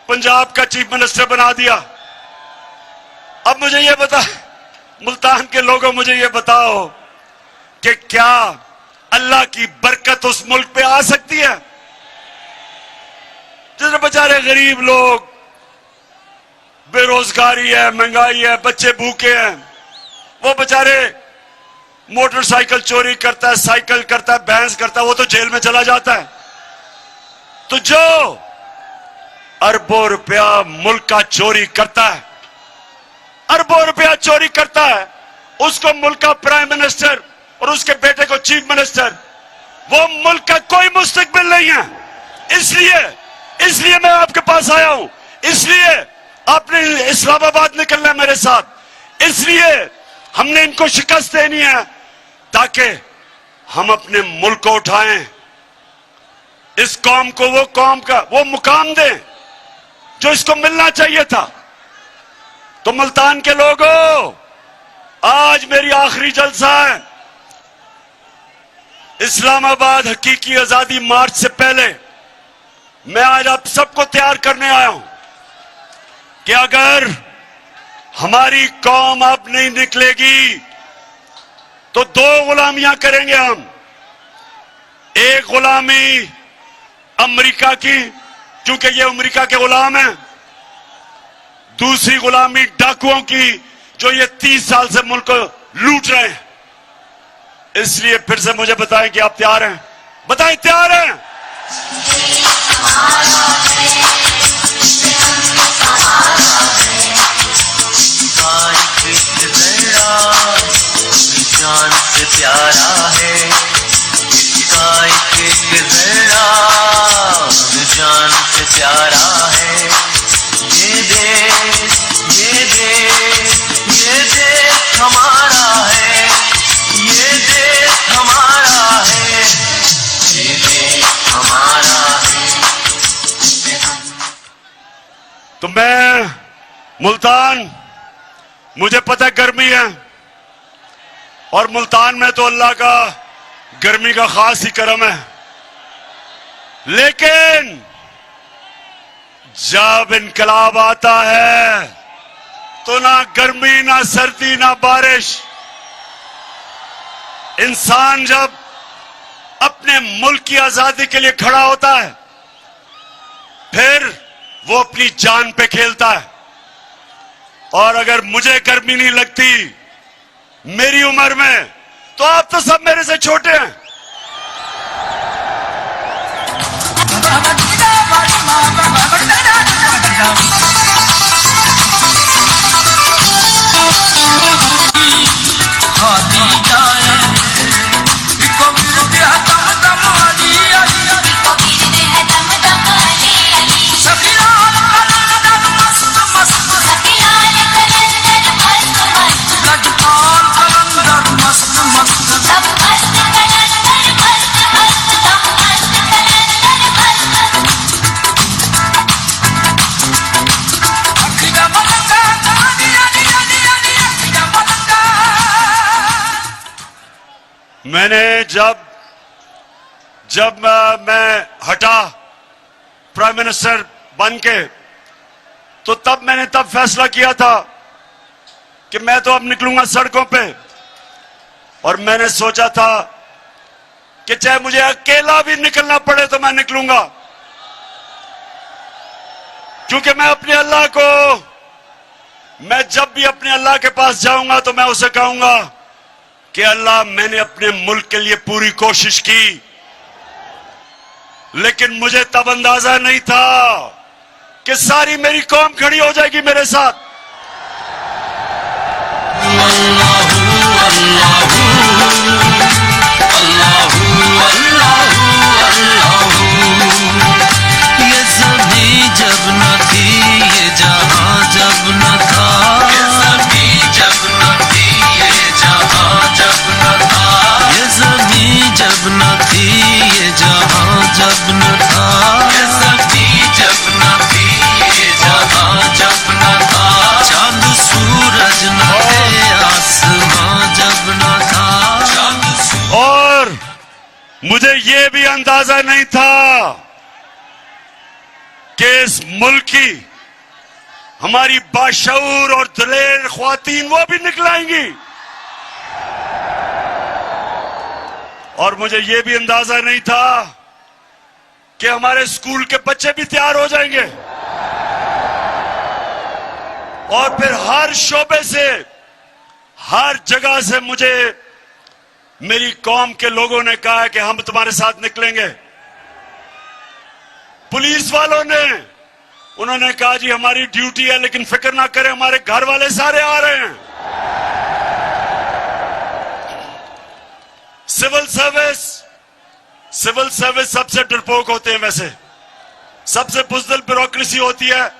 A: पंजाब का चीफ मिनिस्टर बना दिया। अब मुझे ये बता, मुल्तान के लोगों, मुझे ये बताओ कि क्या अल्लाह की बरकत उस मुल्क पे आ सकती है जिसमें बेचारे गरीब लोग, बेरोजगारी है, महंगाई है, बच्चे भूखे हैं, वो बेचारे मोटरसाइकिल चोरी करता है, साइकिल करता है, भैंस करता है, वो तो जेल में चला जाता है। तो जो अरबों रुपया मुल्क का चोरी करता है, अरबों रुपया चोरी करता है, उसको मुल्क का प्राइम मिनिस्टर और उसके बेटे को चीफ मिनिस्टर, वो मुल्क का कोई मुस्तकबिल नहीं है। इसलिए मैं आपके पास आया हूं, इसलिए आपने इस्लामाबाद निकलना है मेरे साथ, इसलिए हमने इनको शिकस्त देनी है ताकि हम अपने मुल्क को उठाएं, इस कौम को वो मुकाम दें जो इसको मिलना चाहिए था। तो मुल्तान के लोगों, आज मेरी आखिरी जलसा है। इस्लामाबाद हकीकी आजादी मार्च से पहले मैं आज आप सबको तैयार करने आया हूं कि अगर हमारी कौम अब नहीं निकलेगी तो दो गुलामियां करेंगे हम। एक गुलामी अमेरिका की, क्योंकि ये अमेरिका के गुलाम हैं। दूसरी गुलामी डाकुओं की, जो ये 30 साल से मुल्क को लूट रहे हैं। इसलिए फिर से मुझे बताएं कि आप तैयार हैं? बताएं, तैयार हैं?
B: जान से प्यारा है, इसका एक जरा जान से प्यारा है। ये देश हमारा है, ये देश हमारा है, ये देश हमारा है।
A: तो मैं मुल्तान, मुझे पता है गर्मी है और मुल्तान में तो अल्लाह का गर्मी का खास ही करम है, लेकिन जब इनकलाब आता है तो ना गर्मी, ना सर्दी, ना बारिश। इंसान जब अपने मुल्क की आजादी के लिए खड़ा होता है फिर वो अपनी जान पे खेलता है। और अगर मुझे गर्मी नहीं लगती मेरी उम्र में, तो आप तो सब मेरे से छोटे हैं। मैंने जब मैं हटा प्राइम मिनिस्टर बन के, तो तब मैंने फैसला किया था कि मैं तो अब निकलूंगा सड़कों पे। और मैंने सोचा था कि चाहे मुझे अकेला भी निकलना पड़े तो मैं निकलूंगा, क्योंकि मैं अपने अल्लाह को, मैं जब भी अपने अल्लाह के पास जाऊंगा तो मैं उसे कहूंगा कि अल्लाह, मैंने अपने मुल्क के लिए पूरी कोशिश की, लेकिन मुझे तब अंदाजा नहीं था कि सारी मेरी कौम खड़ी हो जाएगी मेरे साथ।
B: ये सभी जब न थी, ये जहां जब न था, ये सभी जब न थी, ये जहां जब न था, ये सभी जब न थी, ये जहां जब न था, ये सभी जब न थी, ये जहां जब न था, चांद सूरज न थे, आसमां जब न था, चांद।
A: और मुझे ये भी अंदाजा नहीं था कि इस मुल्क की हमारी बाशऊर और दलेर ख्वातीन वो भी निकलाएंगी। और मुझे ये भी अंदाजा नहीं था कि हमारे स्कूल के बच्चे भी तैयार हो जाएंगे और फिर हर शोबे से, हर जगह से मुझे मेरी कौम के लोगों ने कहा है कि हम तुम्हारे साथ निकलेंगे। पुलिस वालों ने उन्होंने कहा जी हमारी ड्यूटी है, लेकिन फिक्र ना करें, हमारे घर वाले सारे आ रहे हैं। सिविल सर्विस सबसे डरपोक होते हैं, वैसे सबसे बुज़दिल ब्यूरोक्रेसी होती है।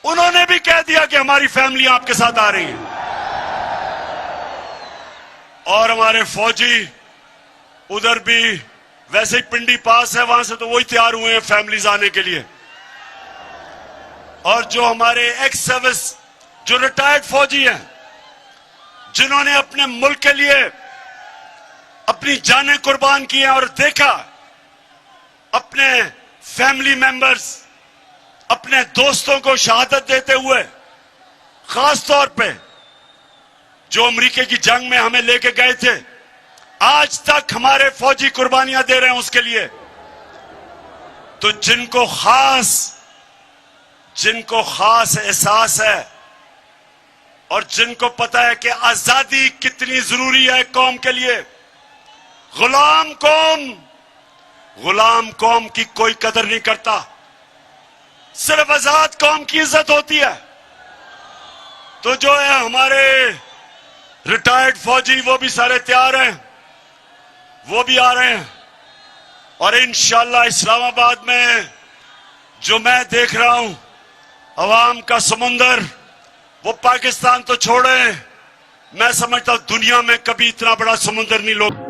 A: उन्होंने भी कह दिया कि हमारी फैमिली आपके साथ आ रही है। और हमारे फौजी उधर भी वैसे ही पिंडी पास है, वहां से तो वही तैयार हुए हैं फैमिलीज आने के लिए। और जो हमारे एक्स सर्विस जो रिटायर्ड फौजी हैं, जिन्होंने अपने मुल्क के लिए अपनी जानें कुर्बान की हैं और देखा अपने फैमिली मेंबर्स, अपने दोस्तों को शहादत देते हुए, खास तौर पे जो अमेरिका की जंग में हमें लेके गए थे, आज तक हमारे फौजी कुर्बानियां दे रहे हैं उसके लिए। तो जिनको खास एहसास है और जिनको पता है कि आजादी कितनी जरूरी है कौम के लिए, गुलाम कौम की कोई कदर नहीं करता, सिर्फ आजाद कौम की इज्जत होती है। तो जो है हमारे रिटायर्ड फौजी, वो भी सारे तैयार हैं, वो भी आ रहे हैं। और इंशाअल्लाह इस्लामाबाद में जो मैं देख रहा हूं अवाम का समुंदर, वो पाकिस्तान तो छोड़े, मैं समझता हूं दुनिया में कभी इतना बड़ा समुंदर नहीं लोग।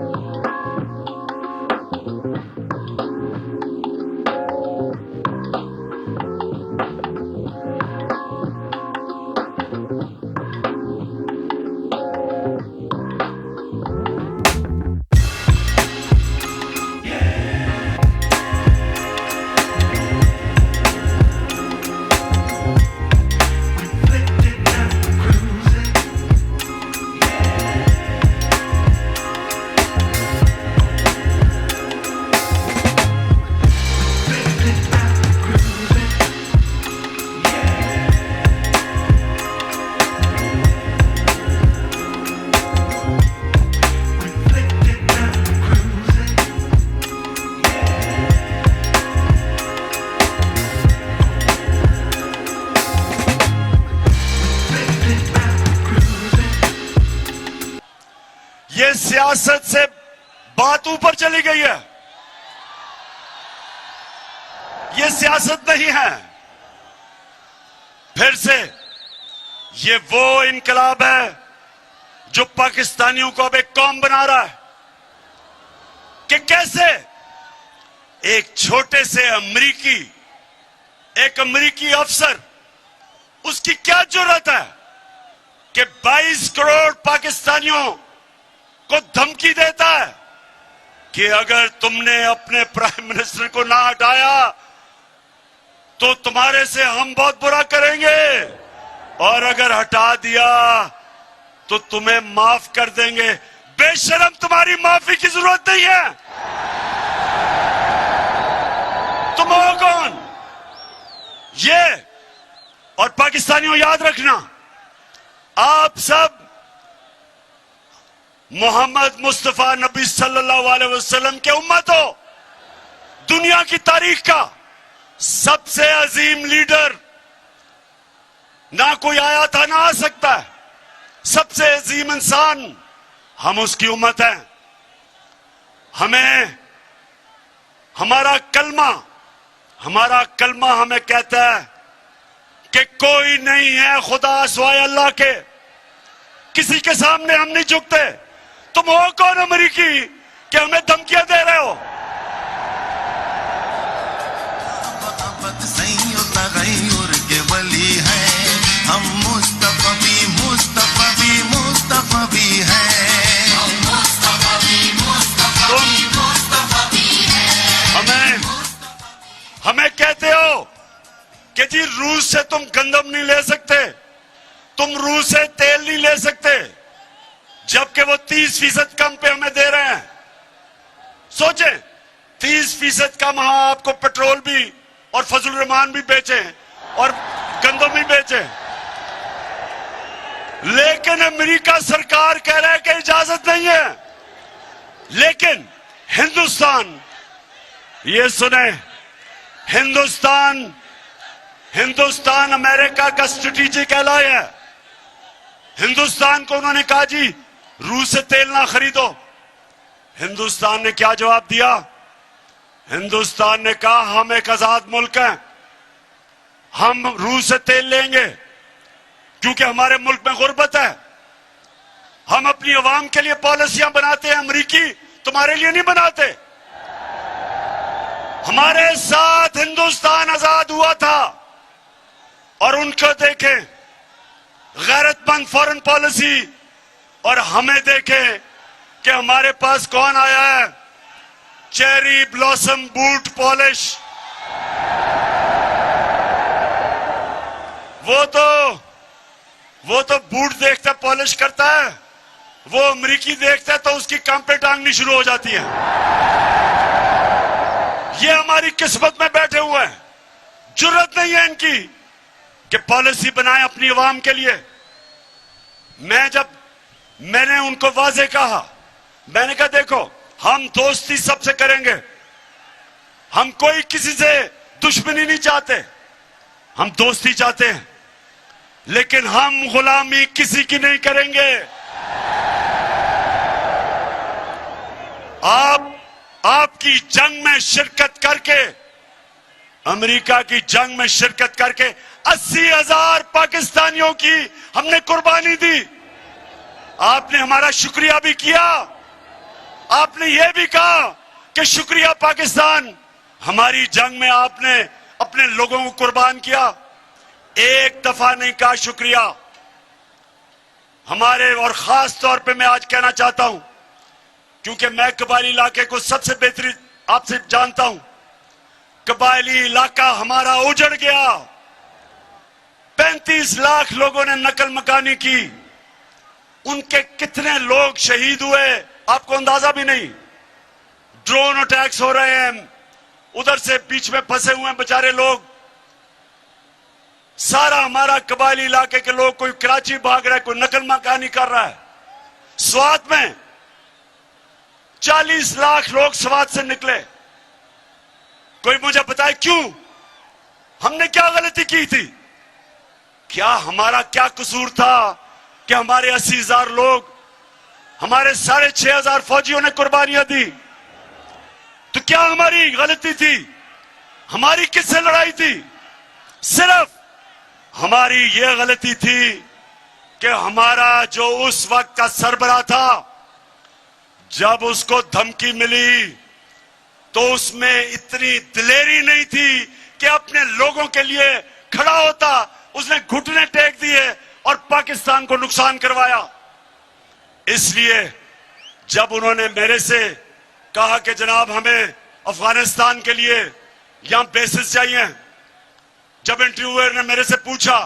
A: ये सियासत से बात ऊपर चली गई है, ये सियासत नहीं है। फिर से ये वो इनकलाब है जो पाकिस्तानियों को अब एक कौम बना रहा है कि कैसे एक छोटे से एक अमेरिकी अफसर, उसकी क्या जरूरत है कि 22 करोड़ पाकिस्तानियों को धमकी देता है कि अगर तुमने अपने प्राइम मिनिस्टर को ना हटाया तो तुम्हारे से हम बहुत बुरा करेंगे, और अगर हटा दिया तो तुम्हें माफ कर देंगे। बेशरम, तुम्हारी माफी की जरूरत नहीं है। तुम हो कौन? ये और पाकिस्तानियों याद रखना, आप सब मोहम्मद मुस्तफा नबी सल्लल्लाहु अलैहि वसल्लम के उम्मत हो। दुनिया की तारीख का सबसे अजीम लीडर ना कोई आया था, ना आ सकता है। सबसे अजीम इंसान, हम उसकी उम्मत हैं। हमें हमारा कलमा हमें कहता है कि कोई नहीं है खुदा सिवाय अल्लाह के, किसी के सामने हम नहीं झुकते। तुम हो कौन अमेरिकी कि हमें धमकियां दे रहे हो?
B: के वली है हम, मुस्तफा भी है।
A: हमें कहते हो कि जी रूस से तुम गंदम नहीं ले सकते, तुम रूस से तेल नहीं ले सकते, जबकि वो 30% कम पे हमें दे रहे हैं। सोचें, 30% कम, हाँ आपको पेट्रोल भी और फजल रहमान भी बेचे और गंदम भी बेचे, लेकिन अमेरिका सरकार कह रहा है कि इजाजत नहीं है। लेकिन हिंदुस्तान, ये सुने, हिंदुस्तान अमेरिका का स्ट्रेटेजिक एलाय है। हिंदुस्तान को उन्होंने कहा जी रूस से तेल ना खरीदो। हिंदुस्तान ने क्या जवाब दिया? हिंदुस्तान ने कहा हम एक आजाद मुल्क हैं, हम रूस से तेल लेंगे क्योंकि हमारे मुल्क में गुर्बत है। हम अपनी अवाम के लिए पॉलिसियां बनाते हैं, अमरीकी तुम्हारे लिए नहीं बनाते। हमारे साथ हिंदुस्तान आजाद हुआ था और उनको देखें गैरतमंद फॉरेन पॉलिसी, और हमें देखें कि हमारे पास कौन आया है, चेरी ब्लॉसम बूट पॉलिश। वो तो बूट देखता पॉलिश करता है, वो अमरीकी देखता है तो उसकी कान पे टांगनी शुरू हो जाती है। ये हमारी किस्मत में बैठे हुए हैं, जुर्रत नहीं है इनकी कि पॉलिसी बनाएं अपनी अवाम के लिए। मैंने उनको वाजे कहा, मैंने कहा देखो हम दोस्ती सबसे करेंगे, हम कोई किसी से दुश्मनी नहीं चाहते, हम दोस्ती चाहते हैं, लेकिन हम गुलामी किसी की नहीं करेंगे। आपकी जंग में शिरकत करके, अमेरिका की जंग में शिरकत करके 80,000 पाकिस्तानियों की हमने कुर्बानी दी। आपने हमारा शुक्रिया भी किया, आपने यह भी कहा कि शुक्रिया पाकिस्तान, हमारी जंग में आपने अपने लोगों को कुर्बान किया। एक दफा नहीं कहा शुक्रिया हमारे। और खास तौर पे मैं आज कहना चाहता हूं, क्योंकि मैं कबायली इलाके को सबसे बेहतरीन आपसे जानता हूं। कबायली इलाका हमारा उजड़ गया, 35 लाख लोगों ने नकल मकानी की, उनके कितने लोग शहीद हुए आपको अंदाजा भी नहीं। ड्रोन अटैक्स हो रहे हैं, उधर से बीच में फंसे हुए हैं बेचारे लोग। सारा हमारा कबायली इलाके के लोग, कोई कराची भाग रहा है, कोई नकल मकानी कर रहा है। स्वात में 40 लाख लोग स्वात से निकले। कोई मुझे बताए क्यों? हमने क्या गलती की थी? क्या हमारा क्या कसूर था कि हमारे 80,000 लोग, हमारे 6,500 फौजियों ने कुर्बानियां दी? तो क्या हमारी गलती थी? हमारी किससे लड़ाई थी? सिर्फ हमारी यह गलती थी कि हमारा जो उस वक्त का सरबराह था, जब उसको धमकी मिली तो उसमें इतनी दिलेरी नहीं थी कि अपने लोगों के लिए खड़ा होता। उसने घुटने टेक दिए और पाकिस्तान को नुकसान करवाया। इसलिए जब उन्होंने मेरे से कहा कि जनाब हमें अफगानिस्तान के लिए यहां बेसिस चाहिए, जब इंटरव्यूअर ने मेरे से पूछा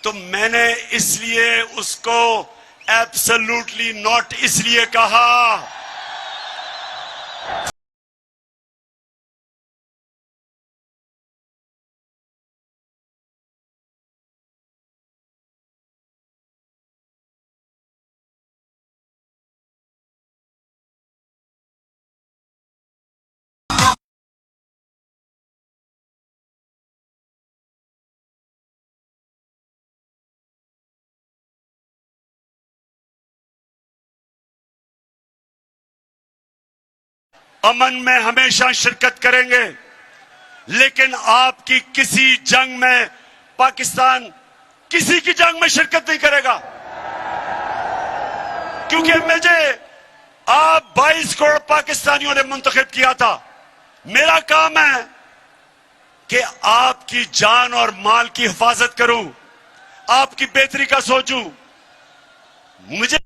A: तो मैंने इसलिए उसको एब्सोल्युटली नॉट इसलिए कहा। अमन में हमेशा शिरकत करेंगे, लेकिन आपकी किसी जंग में, पाकिस्तान किसी की जंग में शिरकत नहीं करेगा। क्योंकि मुझे आप 22 करोड़ पाकिस्तानियों ने मुंतखब किया था। मेरा काम है कि आपकी जान और माल की हिफाजत करूं, आपकी बेहतरी का सोचूं। मुझे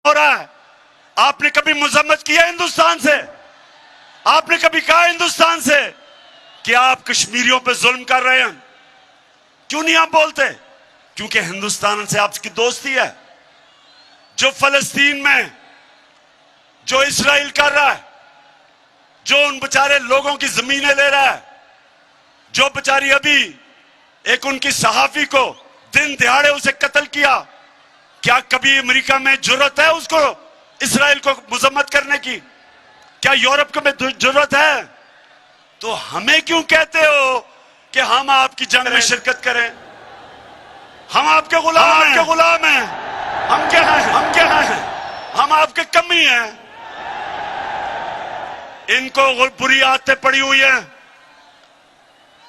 A: हो रहा है, आपने कभी मजम्मत किया हिंदुस्तान से? आपने कभी कहा हिंदुस्तान से कि आप कश्मीरियों पे जुल्म कर रहे हैं? क्यों नहीं आप बोलते? क्योंकि हिंदुस्तान से आपकी दोस्ती है। जो फलस्तीन में जो इस्राइल कर रहा है, जो उन बेचारे लोगों की जमीनें ले रहा है, जो बेचारी अभी एक उनकी सहाफी को दिन दिहाड़े उसे कत्ल किया, क्या कभी अमेरिका में जरूरत है उसको इस्राइल को मजम्मत करने की? क्या यूरोप को में जरूरत है? तो हमें क्यों कहते हो कि हम आपकी जंग में शिरकत करें? हम आपके गुलाम हैं, गुलाम हैं। हम क्या हैं? हम क्या हैं? हम आपके कमी हैं। इनको बुरी आदतें पड़ी हुई हैं।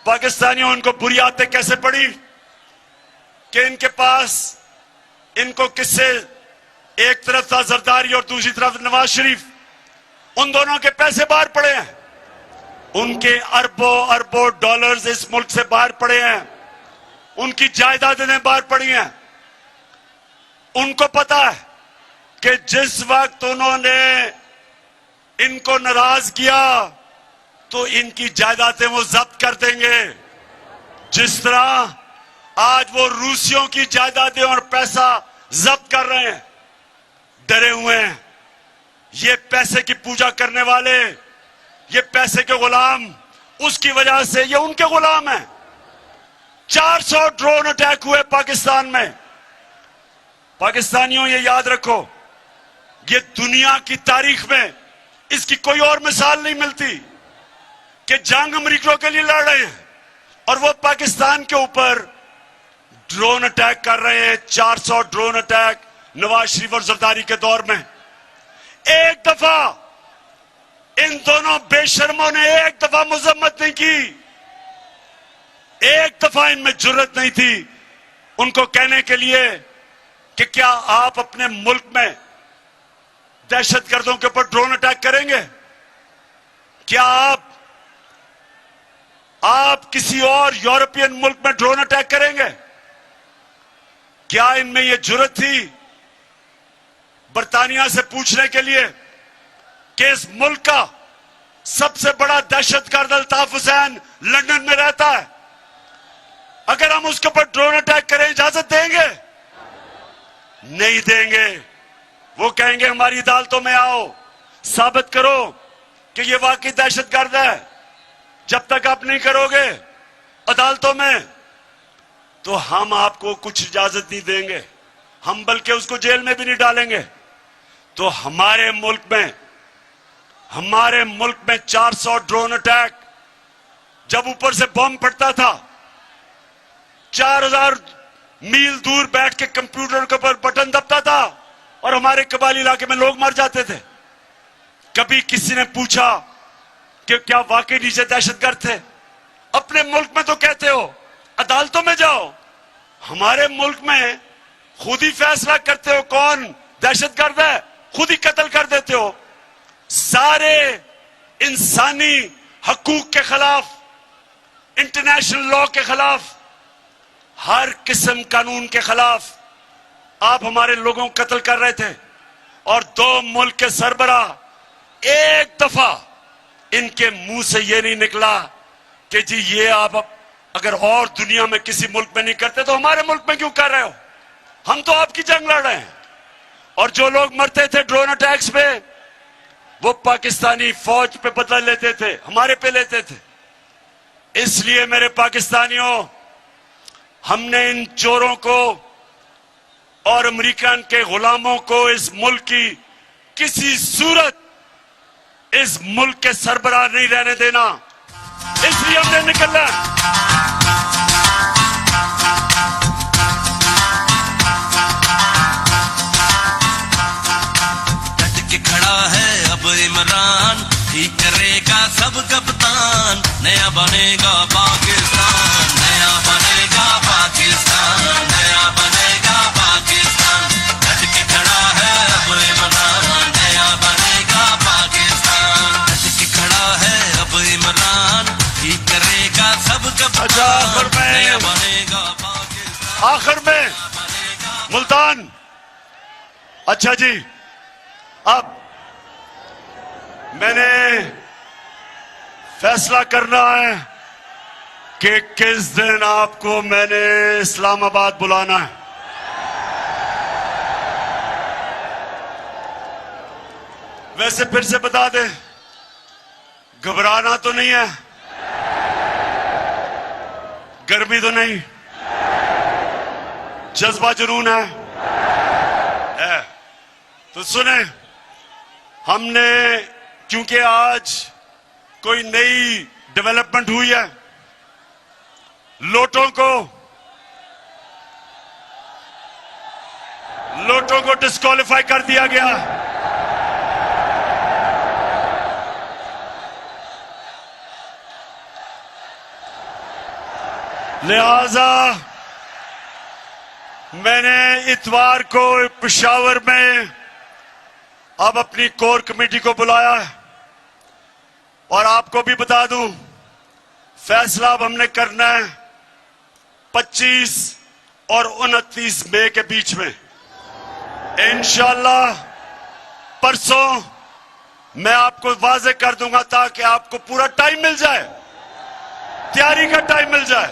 A: पाकिस्तानियों उनको बुरी आदतें कैसे पड़ी कि इनके पास इनको किससे, एक तरफ था जरदारी और दूसरी तरफ नवाज शरीफ, उन दोनों के पैसे बाहर पड़े हैं। उनके अरबों अरबों डॉलर्स इस मुल्क से बाहर पड़े हैं। उनकी जायदादें बाहर पड़ी हैं। उनको पता है कि जिस वक्त उन्होंने इनको नाराज किया तो इनकी जायदादें वो जब्त कर देंगे। जिस तरह आज वो रूसियों की जायदादें और पैसा जब्त कर रहे हैं, डरे हुए हैं। ये पैसे की पूजा करने वाले, ये पैसे के गुलाम, उसकी वजह से ये उनके गुलाम हैं। 400 ड्रोन अटैक हुए पाकिस्तान में। पाकिस्तानियों ये याद रखो, ये दुनिया की तारीख में इसकी कोई और मिसाल नहीं मिलती कि जंग अमेरिकियों के लिए लड़ रहे हैं और वो पाकिस्तान के ऊपर ड्रोन अटैक कर रहे हैं। 400 ड्रोन अटैक नवाज शरीफ और जरदारी के दौर में। एक दफा इन दोनों बेशर्मों ने एक दफा मजम्मत नहीं की। एक दफा इनमें जुर्रत नहीं थी उनको कहने के लिए कि क्या आप अपने मुल्क में दहशतगर्दों के ऊपर ड्रोन अटैक करेंगे? क्या आप किसी और यूरोपियन मुल्क में ड्रोन अटैक करेंगे? क्या इनमें यह जुर्रत थी बरतानिया से पूछने के लिए कि इस मुल्क का सबसे बड़ा दहशतगर्द अल्ताफ हुसैन लंदन में रहता है, अगर हम उसके ऊपर ड्रोन अटैक करें इजाजत देंगे? नहीं देंगे। वो कहेंगे हमारी अदालतों में आओ, साबित करो कि ये वाकई दहशतगर्द है। जब तक आप नहीं करोगे अदालतों में तो हम आपको कुछ इजाजत नहीं देंगे, हम बल्कि उसको जेल में भी नहीं डालेंगे। तो हमारे मुल्क में 400 ड्रोन अटैक, जब ऊपर से बम फटता था 4000 मील दूर बैठ के कंप्यूटर के ऊपर बटन दबता था और हमारे कबाली इलाके में लोग मर जाते थे। कभी किसी ने पूछा कि क्या वाकई नीचे दहशतगर्द थे? अपने मुल्क में तो कहते हो अदालतों में जाओ, हमारे मुल्क में खुद ही फैसला करते हो कौन दहशतगर्द है, खुद ही कत्ल कर देते हो। सारे इंसानी हकूक के खिलाफ, इंटरनेशनल लॉ के खिलाफ, हर किस्म कानून के खिलाफ आप हमारे लोगों को कत्ल कर रहे थे। और दो मुल्क के सरबराह एक दफा इनके मुंह से यह नहीं निकला कि जी ये आप अगर और दुनिया में किसी मुल्क में नहीं करते तो हमारे मुल्क में क्यों कर रहे हो? हम तो आपकी जंग लड़ रहे हैं। और जो लोग मरते थे ड्रोन अटैक्स पे, वो पाकिस्तानी फौज पे बदला लेते थे, हमारे पे लेते थे। इसलिए मेरे पाकिस्तानियों, हमने इन चोरों को और अमेरिकन के गुलामों को इस मुल्क की किसी सूरत इस मुल्क के सरबराह नहीं रहने देना। इसलिए हमने निकलना।
B: डट के खड़ा है अब इमरान, ठीक करेगा सब कप्तान। नया बनेगा पाकिस्तान, नया बनेगा पाकिस्तान, नया बनेगा पाकिस्तान। डट के खड़ा है अब इमरान, नया बनेगा पाकिस्तान। डट के खड़ा है अब इमरान, ठीक करेगा सब कप्तान। नया बनेगा पाकिस्तान।
A: आखिर में मुल्तान। अच्छा जी, अब मैंने फैसला करना है कि किस दिन आपको मैंने इस्लामाबाद बुलाना है। वैसे फिर से बता दे, घबराना तो नहीं है, गर्मी तो नहीं, जज्बा जुनून है। तो सुने, हमने क्योंकि आज कोई नई डेवलपमेंट हुई है, लोटों को डिस्क्वालीफाई कर दिया गया। लिहाजा मैंने इतवार को पेशावर में अब अपनी कोर कमेटी को बुलाया है और आपको भी बता दूं, फैसला अब हमने करना है 25 और 29 मई के बीच में। इंशाल्लाह परसों मैं आपको वाजे कर दूंगा ताकि आपको पूरा टाइम मिल जाए, तैयारी का टाइम मिल जाए।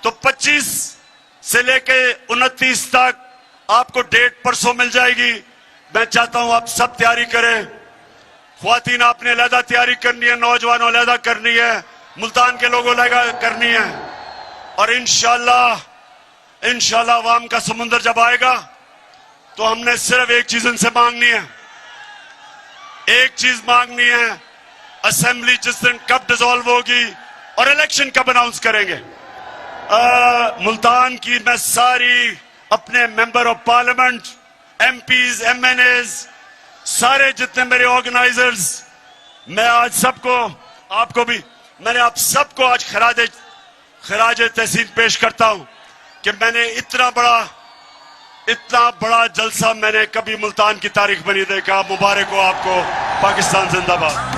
A: तो 25 से लेके 29 तक आपको डेट परसों मिल जाएगी। मैं चाहता हूं आप सब तैयारी करें। ख्वातीन आपने अलहदा तैयारी करनी है, नौजवानों अलहदा करनी है, मुल्तान के लोगों अलहदा करनी है। और इंशाल्लाह अवाम का समुंदर जब आएगा तो हमने सिर्फ एक चीज इनसे मांगनी है, एक चीज मांगनी है, असेंबली जिस दिन कब डिसॉल्व होगी और इलेक्शन कब अनाउंस करेंगे। मुल्तान की मैं सारी अपने member of parliament, MPs, MNAs, सारे जितने मेरे ऑर्गेनाइजर्स, मैं आज सबको, आपको भी, मैंने आप सबको आज खराज तहसीन पेश करता हूं कि मैंने इतना बड़ा जलसा मैंने कभी मुल्तान की तारीख में नहीं देखा। मुबारक हो आपको। पाकिस्तान जिंदाबाद।